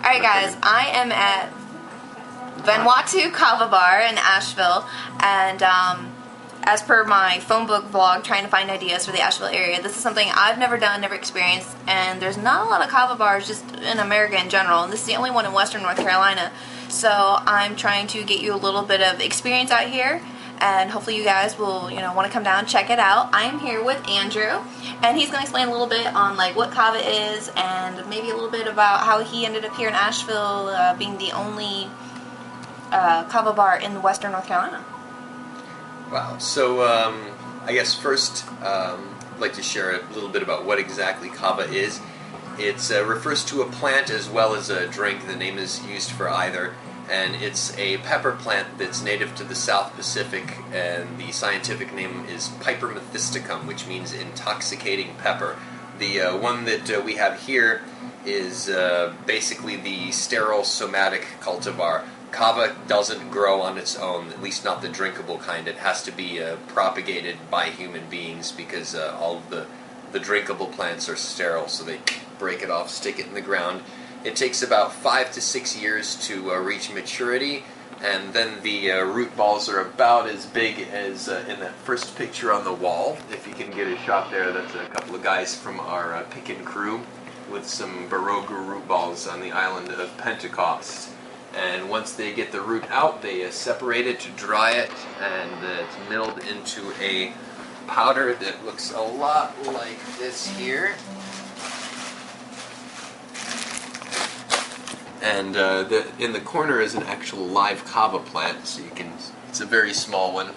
Alright guys, I am at Vanuatu Kava Bar in Asheville, and as per my phone book vlog, trying to find ideas for the Asheville area, this is something I've never done, never experienced, and there's not a lot of kava bars just in America in general, and this is the only one in Western North Carolina, so I'm trying to get you a little bit of experience out here, and hopefully you guys will, want to come down and check it out. I'm here with Andrew, and he's going to explain a little bit on what kava is, and maybe a little bit about how he ended up here in Asheville, being the only kava bar in Western North Carolina. Wow. So I guess first I'd like to share a little bit about what exactly kava is. It refers to a plant as well as a drink. The name is used for either. And it's a pepper plant that's native to the South Pacific, and the scientific name is Piper methysticum, which means intoxicating pepper. The one that we have here is basically the sterile somatic cultivar. Kava doesn't grow on its own, at least not the drinkable kind. It has to be propagated by human beings because all of the drinkable plants are sterile, so they break it off, stick it in the ground. It takes about 5 to 6 years to reach maturity, and then the root balls are about as big as in that first picture on the wall. If you can get a shot there, that's a couple of guys from our pick-and crew with some Baroga root balls on the island of Pentecost. And once they get the root out, they separate it to dry it, and it's milled into a powder that looks a lot like this here. And in the corner is an actual live kava plant, so it's a very small one.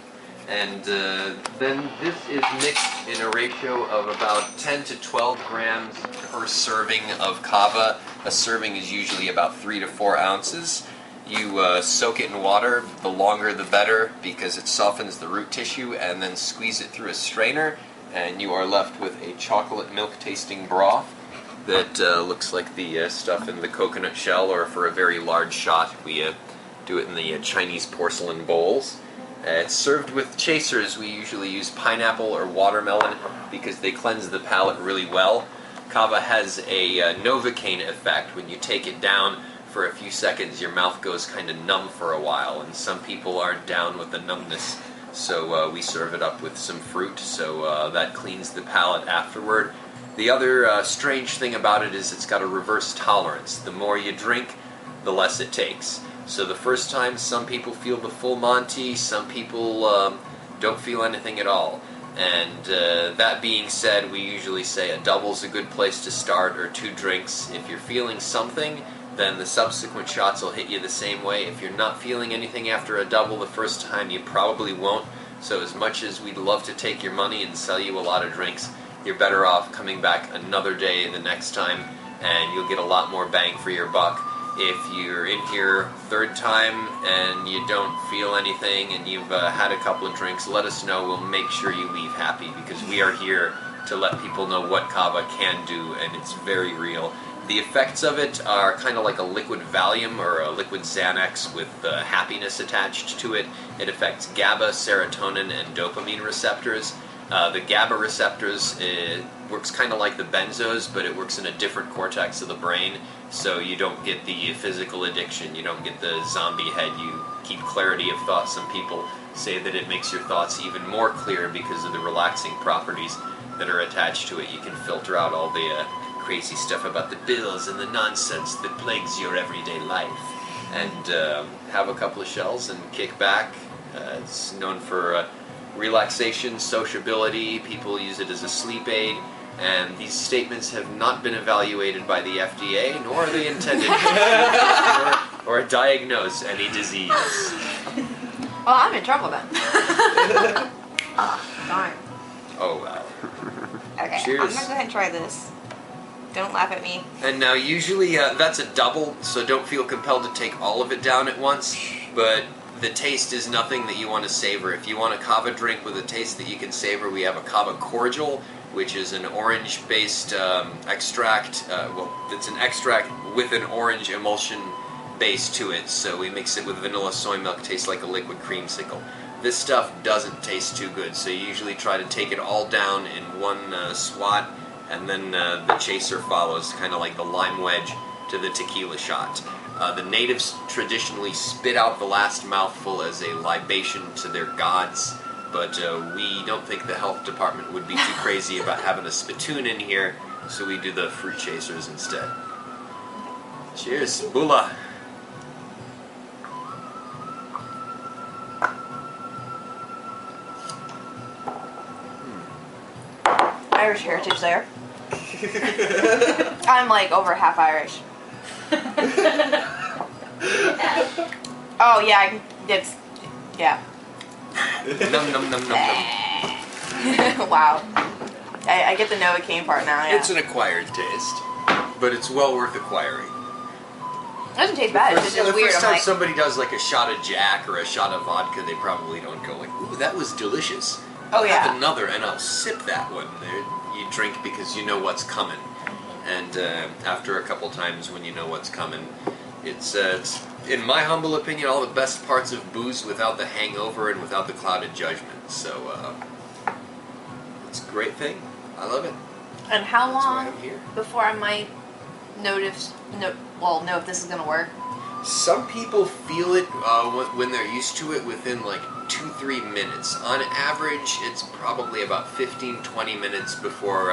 And then this is mixed in a ratio of about 10 to 12 grams per serving of kava. A serving is usually about 3 to 4 ounces. You soak it in water, the longer the better, because it softens the root tissue, and then squeeze it through a strainer, and you are left with a chocolate milk tasting broth that looks like the stuff in the coconut shell, or for a very large shot, we do it in the Chinese porcelain bowls. It's served with chasers. We usually use pineapple or watermelon because they cleanse the palate really well. Kava has a Novocaine effect. When you take it down for a few seconds, your mouth goes kind of numb for a while, and some people aren't down with the numbness, so we serve it up with some fruit, so that cleans the palate afterward. The other strange thing about it is it's got a reverse tolerance. The more you drink, the less it takes. So the first time, some people feel the full Monty, some people don't feel anything at all. And that being said, we usually say a double's a good place to start, or 2 drinks. If you're feeling something, then the subsequent shots will hit you the same way. If you're not feeling anything after a double the first time, you probably won't. So as much as we'd love to take your money and sell you a lot of drinks, you're better off coming back another day the next time, and you'll get a lot more bang for your buck. If you're in here third time and you don't feel anything and you've had a couple of drinks, let us know. We'll make sure you leave happy, because we are here to let people know what kava can do, and it's very real. The effects of it are kind of like a liquid Valium or a liquid Xanax with happiness attached to it. It affects GABA, serotonin, and dopamine receptors. The GABA receptors, it works kind of like the benzos, but it works in a different cortex of the brain, so you don't get the physical addiction, you don't get the zombie head, you keep clarity of thought. Some people say that it makes your thoughts even more clear because of the relaxing properties that are attached to it. You can filter out all the crazy stuff about the bills and the nonsense that plagues your everyday life, and have a couple of shells and kick back. It's known for relaxation, sociability. People use it as a sleep aid, and these statements have not been evaluated by the FDA, nor are they intended to or diagnose any disease. Well, I'm in trouble then. Darn. Oh wow. Okay, Cheers. I'm gonna go ahead and try this. Don't laugh at me. And now usually that's a double, so don't feel compelled to take all of it down at once, but the taste is nothing that you want to savor. If you want a kava drink with a taste that you can savor, we have a kava cordial, which is an orange-based extract. It's an extract with an orange emulsion base to it, so we mix it with vanilla soy milk. Tastes like a liquid creamsicle. This stuff doesn't taste too good, so you usually try to take it all down in one swat, and then the chaser follows, kind of like the lime wedge, to the tequila shot. The natives traditionally spit out the last mouthful as a libation to their gods, but we don't think the health department would be too crazy about having a spittoon in here, so we do the fruit chasers instead. Cheers, Bula! Irish heritage there. I'm like over half Irish. Oh yeah, it's yeah. Num num num num num. Wow. I get the Novocaine part now. Yeah. It's an acquired taste, but it's well worth acquiring. It doesn't taste bad. It's just the weird. first I'm time like, somebody does like a shot of Jack or a shot of vodka, they probably don't go like, "Ooh, that was delicious." oh yeah. Have another, and I'll sip that one. You drink because you know what's coming, and after a couple times when you know what's coming, it's in my humble opinion all the best parts of booze without the hangover and without the cloud of judgment. So it's a great thing. I love it. And how That's why long I'm here. before I might know if this is gonna work? Some people feel it when they're used to it within like 2-3 minutes. On average, it's probably about 15-20 minutes before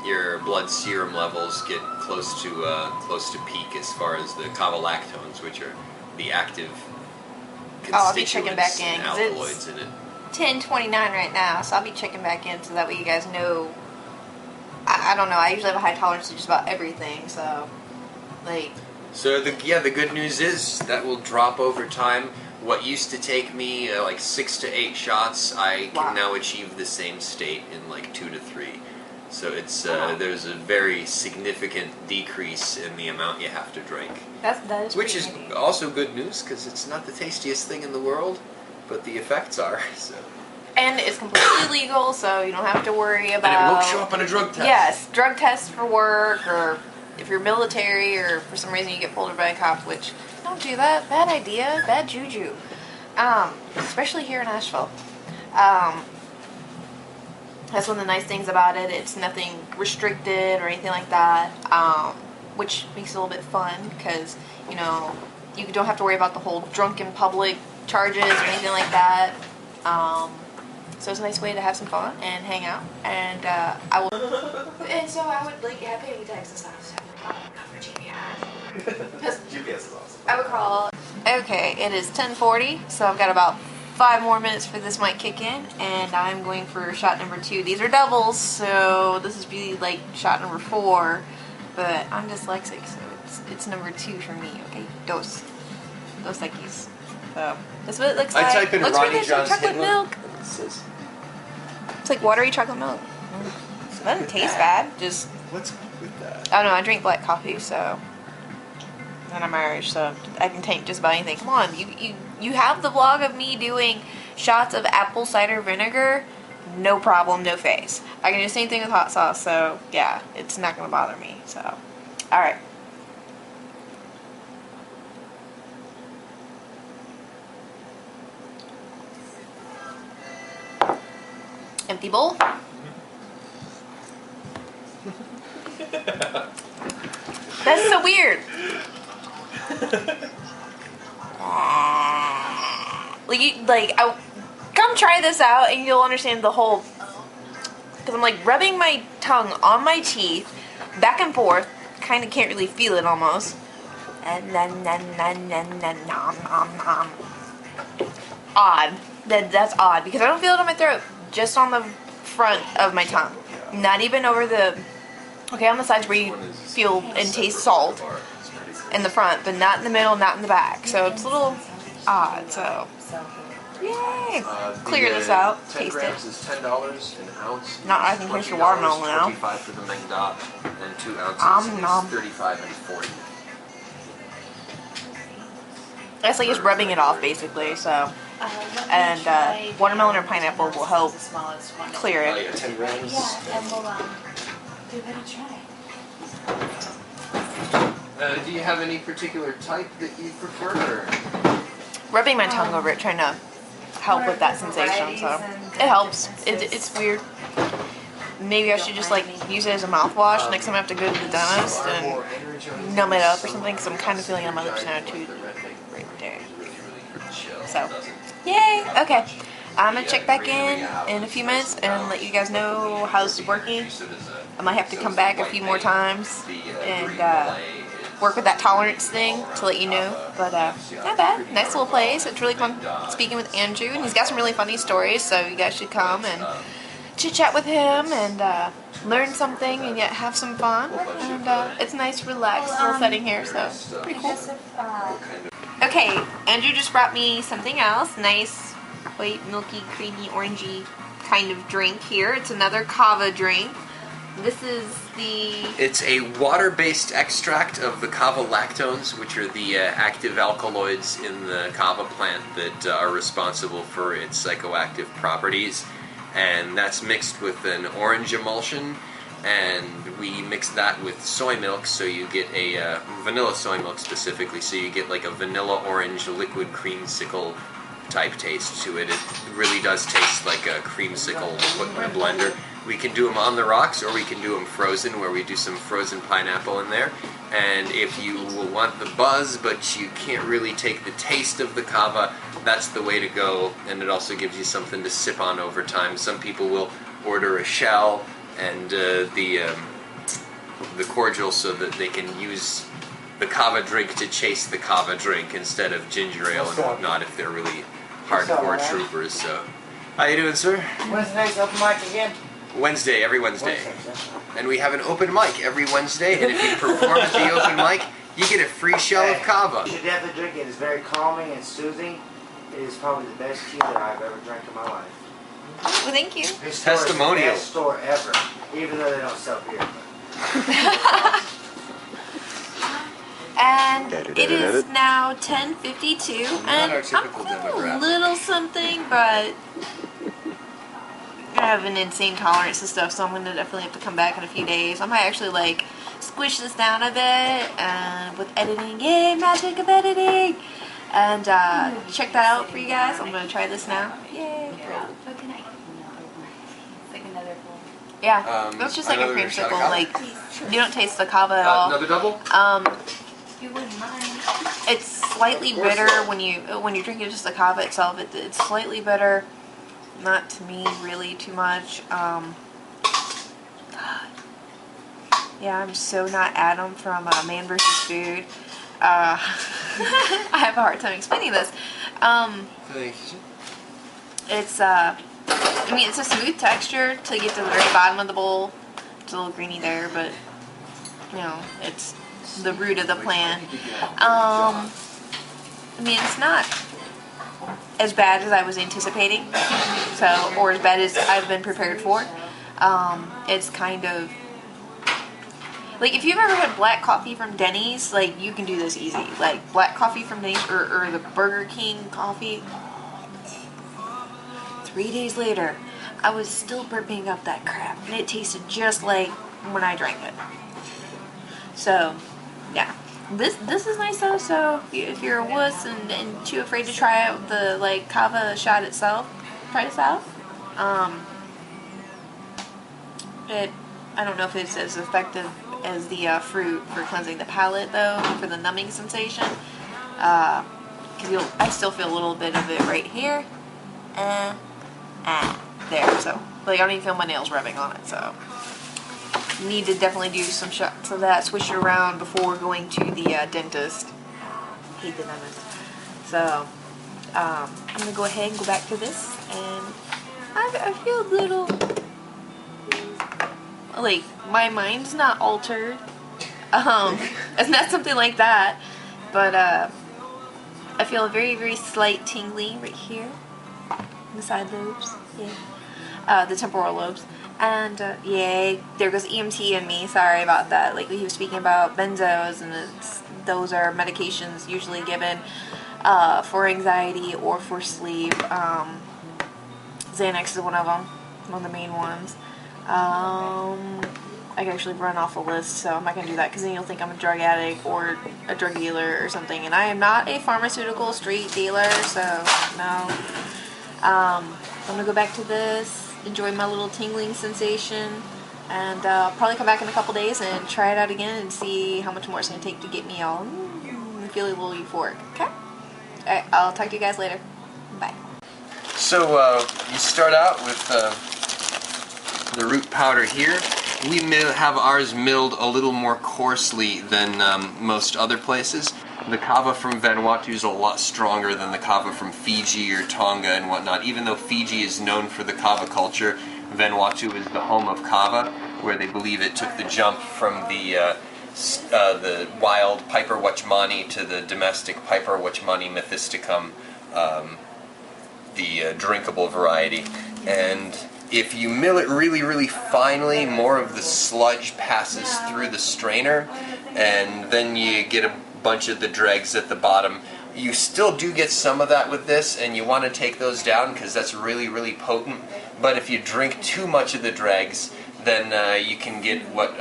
your blood serum levels get close to peak as far as the kava lactones, which are the active I'll be checking back constituents in, and 'cause alkaloids it's in it. 10:29 right now, so I'll be checking back in so that way you guys know. I don't know. I usually have a high tolerance to just about everything, so like. So the good news is that will drop over time. What used to take me like 6 to 8 shots, I can now achieve the same state in like 2 to 3. So it's there's a very significant decrease in the amount you have to drink. That is Which is handy. also good news because it's not the tastiest thing in the world, but the effects are. So. And it's completely legal, so you don't have to worry about. And it won't show up on a drug test. Yes, drug tests for work, or if you're military, or for some reason you get pulled over by a cop. Which don't do that. Bad idea. Bad juju. Especially here in Asheville. That's one of the nice things about it. It's nothing restricted or anything like that, which makes it a little bit fun because you know you don't have to worry about the whole drunk in public charges or anything like that. So it's a nice way to have some fun and hang out. And I will. And so I would like have panic attacks and stuff. So I would call for GPS. GPS is awesome. I would call. Okay, it is 10:40, so I've got about 5 more minutes for this might kick in, and I'm going for shot number 2. These are doubles, so this is be like shot number 4. But I'm dyslexic, so it's number 2 for me. Okay, dos tequis. So that's what it looks like. I type in looks Ronnie like John's chocolate Hitler. milk. It's like watery chocolate milk. It doesn't taste bad. Just What's with that? I don't know. I drink black coffee, so. And I'm Irish, so I can take just about anything. Come on, you have the vlog of me doing shots of apple cider vinegar, no problem, no face. I can do the same thing with hot sauce, so yeah, it's not gonna bother me. So, all right. Empty bowl. That's so weird. Come try this out and you'll understand the whole. Because I'm like rubbing my tongue on my teeth, back and forth. Kind of can't really feel it almost. And then nom nom nom. Odd. That's odd because I don't feel it on my throat. Just on the front of my tongue. Not even over the. Okay, on the sides where you feel and taste salt in the front, but not in the middle, not in the back. So it's a little odd. So, yay! Clear this out. 10 Taste grams it. is $10. An ounce. Not I can taste your watermelon now. 25 for the Meng Dot, and 2 ounces nom. is 35 and 40. That's like just rubbing it off, basically. So, and watermelon or pineapple will help clear Oh it. yeah, 10 grams. Yeah, and we'll give it a try. Do you have any particular type that you prefer? Or? Rubbing my tongue over it, trying to help with that sensation. So it helps. It's weird. Maybe I should just like use it as a mouthwash next time I have to go to the dentist and numb it up or something, because I'm kind of feeling on my lips now too, right there. So, yay! Okay, I'm gonna check back in a few minutes and let you guys know how this is working. I might have to come back a few more times and work with that tolerance thing to let you know. But not bad. Nice little place. It's really fun speaking with Andrew, and he's got some really funny stories, so you guys should come and chit chat with him and learn something and yet have some fun. And it's a nice, relaxed little setting here, so pretty cool. Okay, Andrew just brought me something else. Nice, white, milky, creamy, orangey kind of drink here. It's another kava drink. This is It's a water-based extract of the kava lactones, which are the active alkaloids in the kava plant that are responsible for its psychoactive properties. And that's mixed with an orange emulsion, and we mix that with soy milk, so you get a vanilla soy milk specifically, so you get like a vanilla orange liquid creamsicle type taste to it. It really does taste like a creamsicle put in a blender. We can do them on the rocks, or we can do them frozen, where we do some frozen pineapple in there. And if you want the buzz, but you can't really take the taste of the kava, that's the way to go. And it also gives you something to sip on over time. Some people will order a shell and the cordial so that they can use the kava drink to chase the kava drink instead of ginger ale and whatnot if they're really hardcore troopers. So, how you doing, sir? When's the next open mic again? Wednesday, every Wednesday. And we have an open mic every Wednesday, and if you perform at the open mic, you get a free shell of kava. You should definitely drink it. It's very calming and soothing. It is probably the best tea that I've ever drank in my life. Well, thank you. This store is the best store ever, even though they don't sell beer. And it is now 10:52, and I'm feeling a little something, but I have an insane tolerance to stuff, so I'm going to definitely have to come back in a few days. I might actually like squish this down a bit with editing. Yay, magic of editing! And check that out for you guys. I'm going to try this now. Yay! Yeah, that's just like a creamsicle. Like, you don't taste the kava at all. Another double? You wouldn't mind. It's slightly bitter when you're drinking just the kava itself. It's slightly bitter. Not to me, really, too much. God. Yeah, I'm so not Adam from Man vs. Food. I have a hard time explaining this. Thank you. It's I mean, it's a smooth texture till you get to the very bottom of the bowl. It's a little greeny there, but you know, it's the root of the plant. I mean, it's not as bad as I was anticipating, or as bad as I've been prepared for. It's kind of like, if you've ever had black coffee from Denny's, like, you can do this easy. Like, black coffee from Denny's or the Burger King coffee. 3 days later, I was still burping up that crap, and it tasted just like when I drank it. So, yeah. This is nice though, so if you're a wuss and too afraid to try out the, like, kava shot itself, try this out. I don't know if it's as effective as the fruit for cleansing the palate though, for the numbing sensation. Because I still feel a little bit of it right here. There, so, like, I don't even feel my nails rubbing on it, so. Need to definitely do some shots of that, swish it around before going to the dentist. Hate the dentist. So, I'm going to go ahead and go back to this, and I feel a little, like, my mind's not altered. It's not something like that, but I feel a very, very slight tingling right here. The side lobes, yeah. The temporal lobes. And, yay, there goes EMT in me, sorry about that. Like, he was speaking about benzos, and those are medications usually given for anxiety or for sleep. Xanax is one of them, one of the main ones. I can actually run off a list, so I'm not going to do that, because then you'll think I'm a drug addict or a drug dealer or something, and I am not a pharmaceutical street dealer, so no. I'm going to go back to this, enjoy my little tingling sensation, And probably come back in a couple days and try it out again and see how much more it's going to take to get me all feeling a little euphoric. Okay? Alright, I'll talk to you guys later. Bye. So you start out with the root powder here. We have ours milled a little more coarsely than most other places. The kava from Vanuatu is a lot stronger than the kava from Fiji or Tonga and whatnot. Even though Fiji is known for the kava culture, Vanuatu is the home of kava, where they believe it took the jump from the wild Piper Wachmani to the domestic Piper Wachmani methysticum, the drinkable variety. And if you mill it really, really finely, more of the sludge passes through the strainer, and then you get a bunch of the dregs at the bottom. You still do get some of that with this, and you want to take those down because that's really, really potent. But if you drink too much of the dregs, then you can get what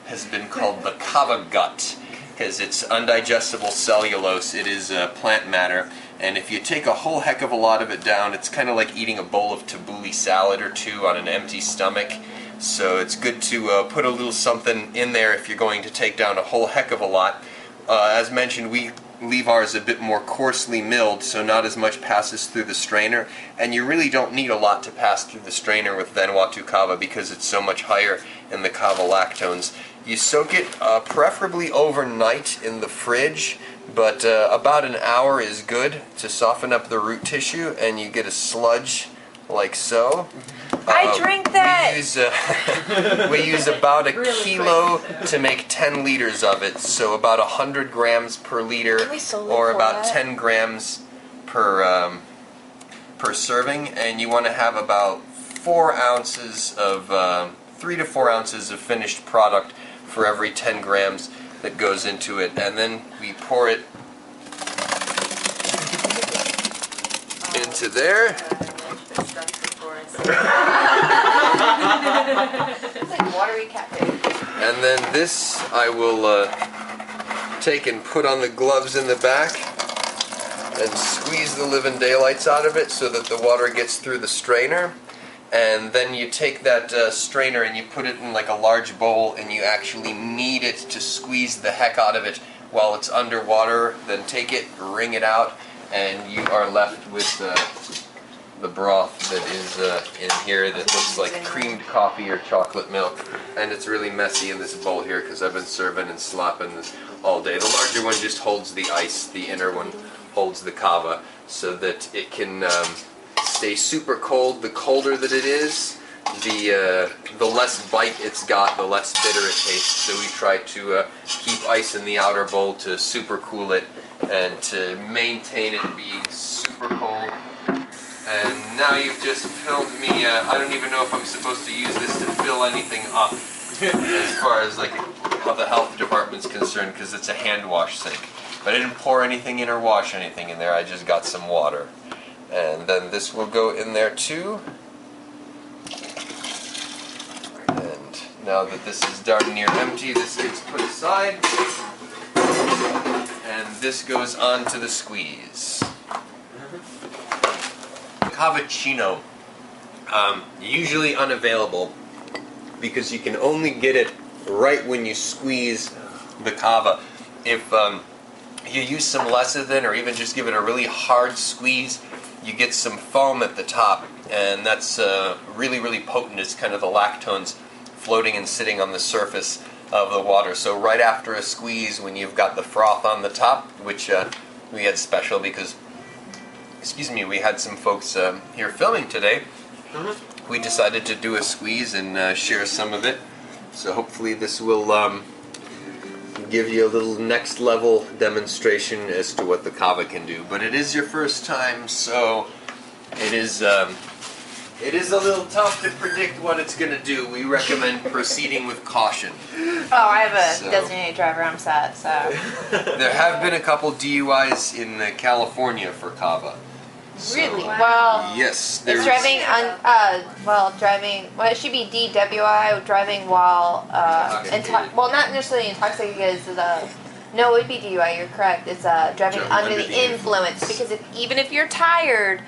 has been called the Kava Gut, because it's undigestible cellulose. It is plant matter. And if you take a whole heck of a lot of it down, it's kind of like eating a bowl of tabbouleh salad or two on an empty stomach. So it's good to put a little something in there if you're going to take down a whole heck of a lot. As mentioned, we leave ours a bit more coarsely milled, so not as much passes through the strainer. And you really don't need a lot to pass through the strainer with Vanuatu kava because it's so much higher in the kava lactones. You soak it preferably overnight in the fridge, but about an hour is good to soften up the root tissue, and you get a sludge like so. I drink that! We use about a kilo to make 10 liters of it, so about 100 grams per liter, or about 10 grams per serving, and you want to have about 4 ounces of 3 to 4 ounces of finished product for every 10 grams that goes into it, and then we pour it into there. It's like watery cafe. And then this I will take and put on the gloves in the back and squeeze the living daylights out of it so that the water gets through the strainer. And then you take that strainer and you put it in like a large bowl, and you actually knead it to squeeze the heck out of it while it's underwater. Then take it, wring it out, and you are left with the broth that is in here that looks like creamed coffee or chocolate milk. And it's really messy in this bowl here because I've been serving and slopping this all day. The larger one just holds the ice, the inner one holds the kava, so that it can stay super cold. The colder that it is, the less bite it's got, the less bitter it tastes. So we try to keep ice in the outer bowl to super cool it and to maintain it being super cold. And now you've just filled me, I don't even know if I'm supposed to use this to fill anything up as far as like how the health department's concerned, because it's a hand wash sink. But I didn't pour anything in or wash anything in there, I just got some water. And then this will go in there too. And now that this is darn near empty, this gets put aside. And this goes on to the squeeze. Cappuccino, usually unavailable because you can only get it right when you squeeze the kava. If you use some lecithin or even just give it a really hard squeeze, you get some foam at the top, and that's really, really potent. It's kind of the lactones floating and sitting on the surface of the water. So right after a squeeze, when you've got the froth on the top, which we had special because we had some folks here filming today. We decided to do a squeeze and share some of it. So hopefully this will give you a little next level demonstration as to what the kava can do. But it is your first time, so it is a little tough to predict what it's going to do. We recommend proceeding with caution. Oh, I have a designated driver on set, so. There have been a couple DUIs in California for kava. So, really? Well, yes. It's driving well, it should be DWI, driving while, well, not necessarily intoxicated, because no, it would be DUI, you're correct. It's driving under the influence, because even if you're tired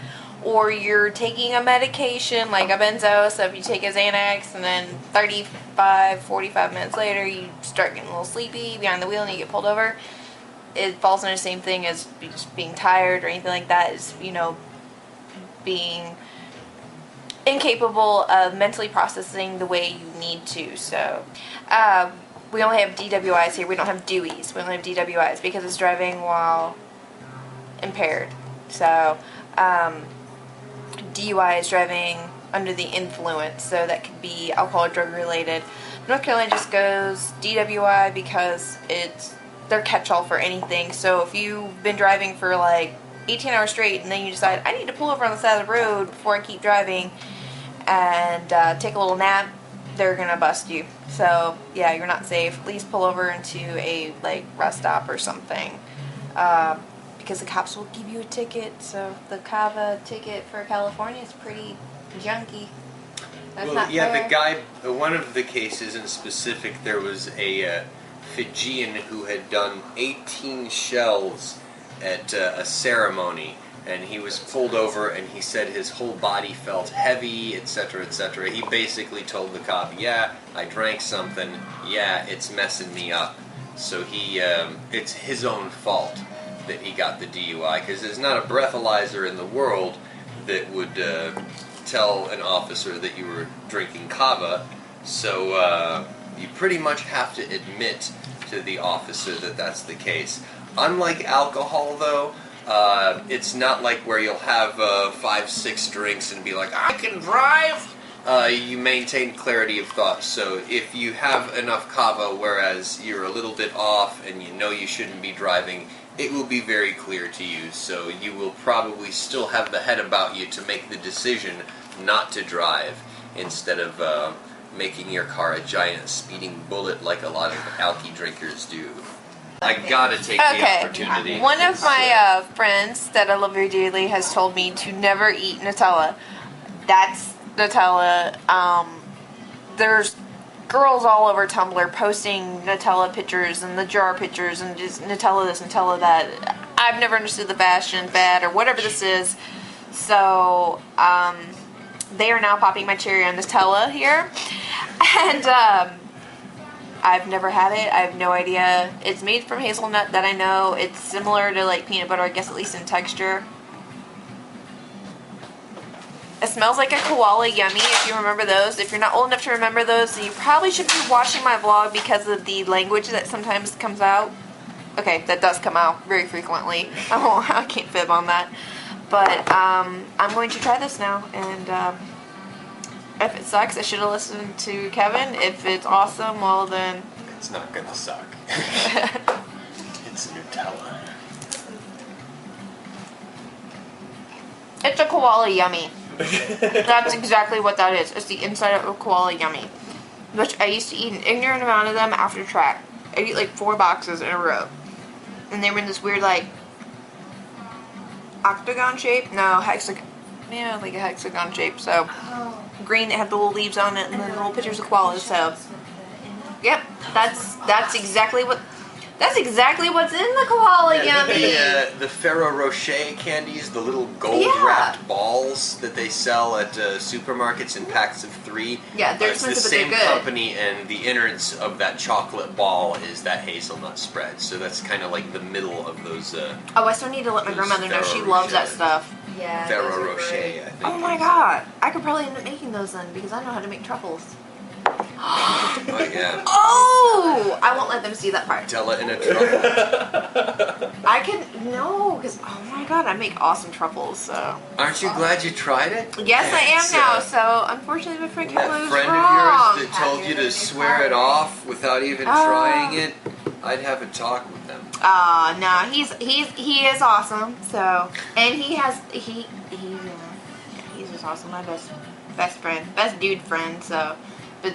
or you're taking a medication like a benzo, so if you take a Xanax and then 45 minutes later you start getting a little sleepy behind the wheel and you get pulled over, it falls under the same thing as just being tired or anything like that. Is, you know, being incapable of mentally processing the way you need to. So we only have DWIs here. We don't have DUIs. We only have DWIs because it's driving while impaired. So DUI is driving under the influence, so that could be alcohol or drug related. North Carolina just goes DWI because it's their catch-all for anything. So if you've been driving for like 18 hours straight and then you decide, I need to pull over on the side of the road before I keep driving and take a little nap, they're gonna bust you. So yeah, you're not safe. At least pull over into a like rest stop or something, because the cops will give you a ticket. So the Kava ticket for California is pretty junky. That's not fair. The guy, one of the cases in specific, there was a Fijian who had done 18 shells at a ceremony, and he was pulled over and he said his whole body felt heavy, etc., etc. He basically told the cop, yeah, I drank something, yeah, it's messing me up. So he, it's his own fault that he got the DUI, because there's not a breathalyzer in the world that would tell an officer that you were drinking kava, so you pretty much have to admit to the officer that that's the case. Unlike alcohol, though, it's not like where you'll have 5-6 drinks and be like, I can drive! You maintain clarity of thought, so if you have enough kava whereas you're a little bit off and you know you shouldn't be driving, it will be very clear to you, so you will probably still have the head about you to make the decision not to drive, instead of making your car a giant speeding bullet like a lot of alky drinkers do. I gotta take the opportunity. One of my friends that I love very dearly has told me to never eat Nutella. That's Nutella. There's girls all over Tumblr posting Nutella pictures and the jar pictures and just Nutella this, Nutella that. I've never understood the fashion fad or whatever this is. So, they are now popping my cherry on Nutella here. And, I've never had it. I have no idea. It's made from hazelnut, that I know. It's similar to like peanut butter, I guess, at least in texture. It smells like a koala yummy, if you remember those. If you're not old enough to remember those, then you probably should be watching my vlog because of the language that sometimes comes out. Okay, that does come out very frequently. I can't fib on that. But I'm going to try this now, and if it sucks, I should have listened to Kevin. If it's awesome, well then... It's not gonna suck. It's Nutella. It's a koala yummy. That's exactly what that is. It's the inside of a koala yummy. Which I used to eat an ignorant amount of them after track. I'd eat like 4 boxes in a row. And they were in this weird like... octagon shape? No, hexagon. Yeah, like a hexagon shape, so... green that had the little leaves on it and then little pictures of koalas, so yep, that's exactly what's in the koala yummy. The Ferrero Rocher candies, the little gold wrapped balls that they sell at supermarkets in packs of 3. Yeah, they're it's the expensive, same but they're good. company, and the innards of that chocolate ball is that hazelnut spread. So that's kind of like the middle of those. Oh, I still need to let my grandmother know. She loves that stuff. Yeah. Ferrero Rocher, I think. Oh my god, I could probably end up making those then because I know how to make truffles. Oh yeah. Oh, I won't let them see that part. Nutella in a truffle. I can no, because oh my god, I make awesome truffles. So. Aren't you glad you tried it? Yes, I am now. So unfortunately, my friend Kevin That was friend wrong. of yours that told you to swear it off without even trying it, I'd have a talk with them. No, he is awesome. So, and he's just awesome. My best friend, best dude friend. So, but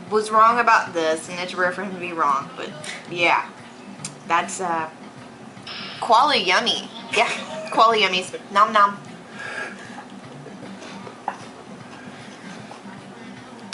was wrong about this, and it's rare for him to be wrong. But yeah, that's koala yummy. Yeah, koala yummies. Nom nom.